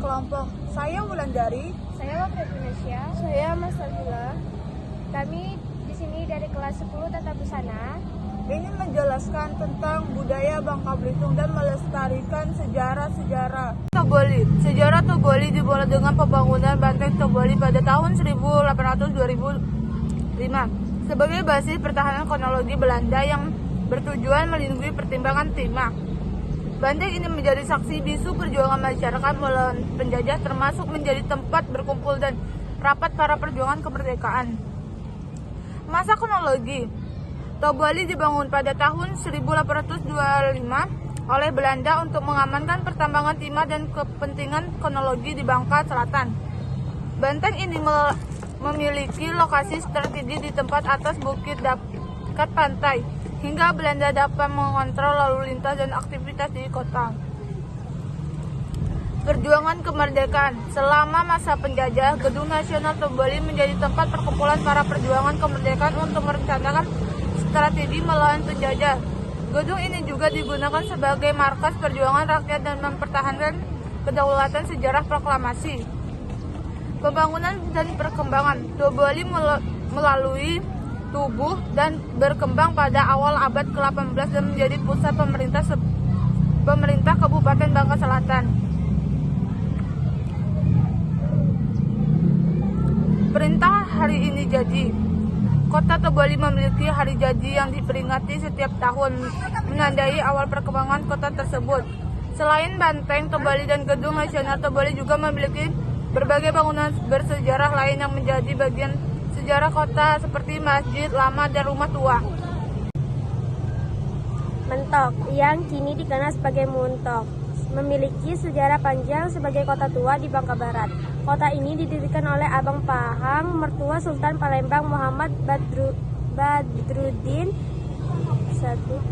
sekelompok. Saya Wulandari. Saya Wafat Indonesia. Saya Mas Sabila. Kami di sini dari kelas 10 Tata Busana. Ingin menjelaskan tentang budaya Bangka Belitung dan melestarikan sejarah-sejarah Togoli. Sejarah Togoli dimulai dengan pembangunan Banteng Togoli pada tahun 1800-2005 sebagai basis pertahanan kolonial Belanda yang bertujuan melindungi pertimbangan timah. Banteng ini menjadi saksi bisu perjuangan masyarakat melawan penjajah, termasuk menjadi tempat berkumpul dan rapat para perjuangan kemerdekaan. Masa kronologi, Togoli dibangun pada tahun 1825 oleh Belanda untuk mengamankan pertambangan timah dan kepentingan kronologi di Bangka Selatan. Banteng ini memiliki lokasi strategis di tempat atas bukit dekat pantai, hingga Belanda dapat mengontrol lalu lintas dan aktivitas di kota. Perjuangan kemerdekaan. Selama masa penjajah, Gedung Nasional Togoli menjadi tempat perkumpulan para perjuangan kemerdekaan untuk merencanakan strategi melawan penjajah. Gedung ini juga digunakan sebagai markas perjuangan rakyat dan mempertahankan kedaulatan sejarah proklamasi. Pembangunan dan perkembangan. Togoli melalui tubuh dan berkembang pada awal abad ke-18 dan menjadi pusat pemerintah Kabupaten Bangka Selatan. Perintah hari ini jadi. Kota Togoli memiliki hari jadi yang diperingati setiap tahun, menandai awal perkembangan kota tersebut. Selain Banteng Togoli dan Gedung Nasional Togoli juga memiliki berbagai bangunan bersejarah lain yang menjadi bagian sejarah kota seperti masjid lama dan rumah tua. Mentok, yang kini dikenal sebagai Muntok, memiliki sejarah panjang sebagai kota tua di Bangka Barat. Kota ini didirikan oleh Abang Pahang, mertua Sultan Palembang Muhammad Badruddin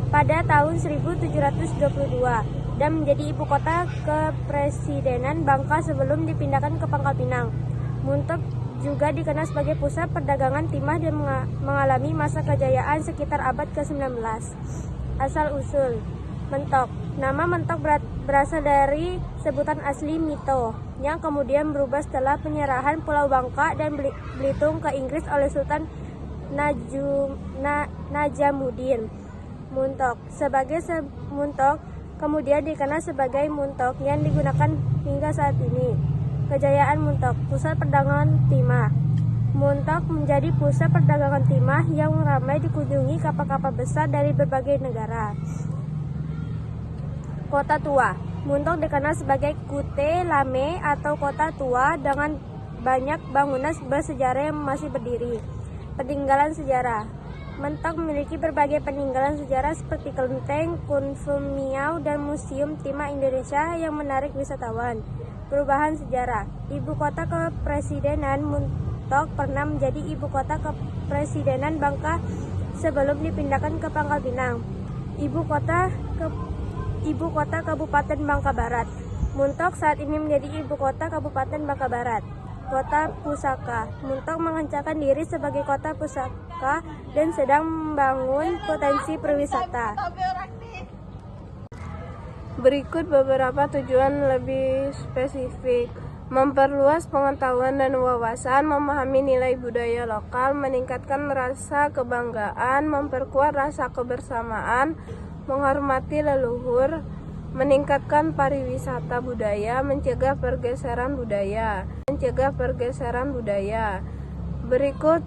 pada tahun 1722 dan menjadi ibu kota kepresidenan Bangka sebelum dipindahkan ke Pangkal Pinang. Muntok juga dikenal sebagai pusat perdagangan timah dan mengalami masa kejayaan sekitar abad ke-19. Asal-usul Mentok. Nama Mentok berasal dari sebutan asli Mito, yang kemudian berubah setelah penyerahan Pulau Bangka dan Belitung ke Inggris oleh Sultan Najamuddin. Muntok Muntok kemudian dikenal sebagai Muntok yang digunakan hingga saat ini. Kejayaan Muntok, pusat perdagangan timah. Muntok menjadi pusat perdagangan timah yang ramai dikunjungi kapal-kapal besar dari berbagai negara. Kota tua. Muntok dikenal sebagai Kute Lame atau kota tua dengan banyak bangunan bersejarah yang masih berdiri. Peninggalan sejarah. Mentok memiliki berbagai peninggalan sejarah seperti kelenteng, konsumiau, dan museum timah Indonesia yang menarik wisatawan. Perubahan sejarah. Ibu kota kepresidenan Muntok pernah menjadi ibu kota kepresidenan Bangka sebelum dipindahkan ke Pangkal Pinang. Ibu kota Kabupaten Bangka Barat. Muntok saat ini menjadi ibu kota Kabupaten Bangka Barat. Kota pusaka. Muntok mengencakan diri sebagai kota pusaka dan sedang membangun potensi perwisata. Berikut beberapa tujuan lebih spesifik. Memperluas pengetahuan dan wawasan, memahami nilai budaya lokal, meningkatkan rasa kebanggaan, memperkuat rasa kebersamaan, menghormati leluhur, meningkatkan pariwisata budaya, mencegah pergeseran budaya. Berikut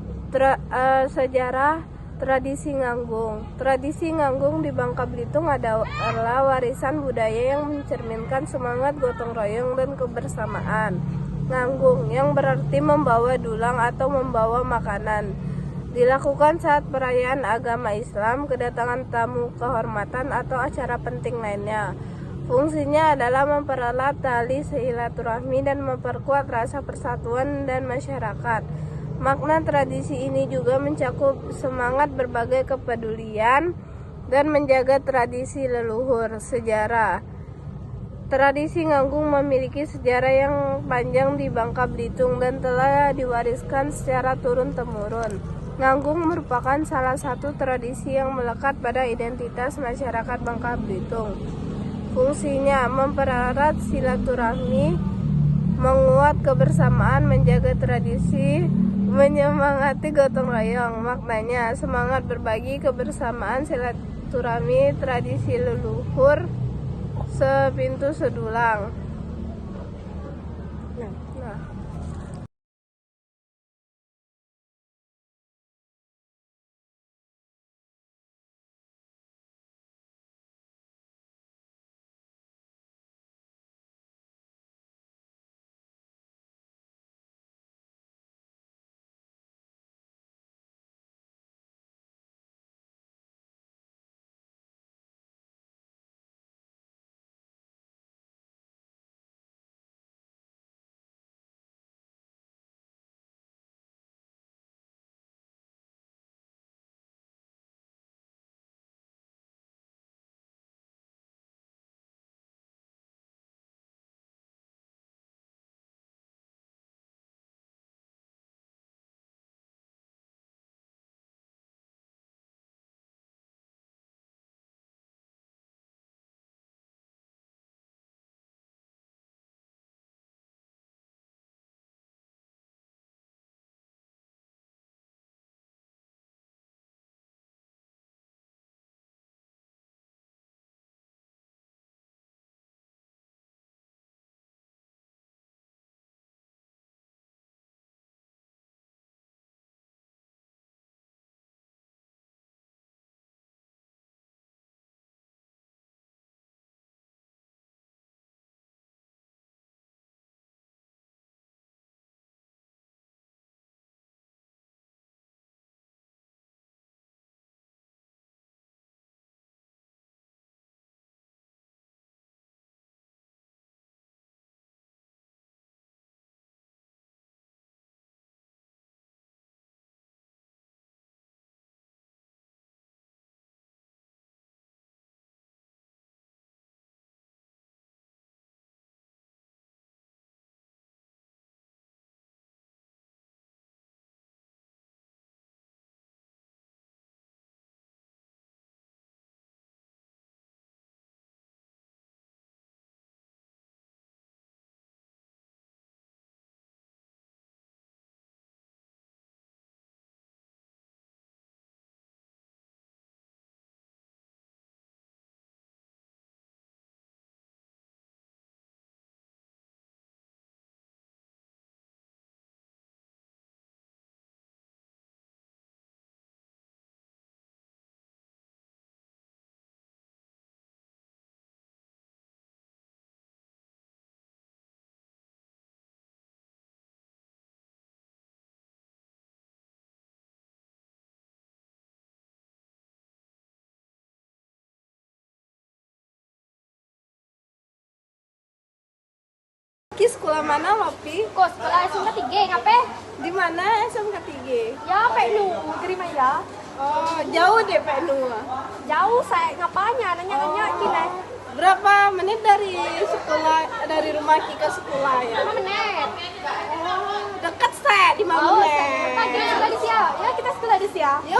sejarah tradisi nganggung. Tradisi nganggung di Bangka Belitung adalah warisan budaya yang mencerminkan semangat gotong royong dan kebersamaan. Nganggung yang berarti membawa dulang atau membawa makanan. Dilakukan saat perayaan agama Islam, kedatangan tamu kehormatan atau acara penting lainnya. Fungsinya adalah mempererat tali silaturahmi dan memperkuat rasa persatuan dan masyarakat. Makna tradisi ini juga mencakup semangat berbagai kepedulian dan menjaga tradisi leluhur. Sejarah. Tradisi nganggung memiliki sejarah yang panjang di Bangka Belitung dan telah diwariskan secara turun-temurun. Nganggung merupakan salah satu tradisi yang melekat pada identitas masyarakat Bangka Belitung. Fungsinya mempererat silaturahmi menguat kebersamaan, menjaga tradisi, menyemangati gotong royong. Maknanya semangat berbagi, kebersamaan, silaturahmi, tradisi leluhur, sepintu sedulang. Nah. Ki sekolah mana Lopi? Kok sekolah SMK 3 ngape? Di mana SMK 3? Ya PNU terima ya. Oh, jauh deh PNU. Jauh saya ngapanya nanya-nanya kine. Berapa menit dari sekolah, dari rumah Ki ke sekolah ya? 5 menit. Dekat saya 5 menit. Pagi sekolah di Sia. Ya kita sekolah di Sia. Ya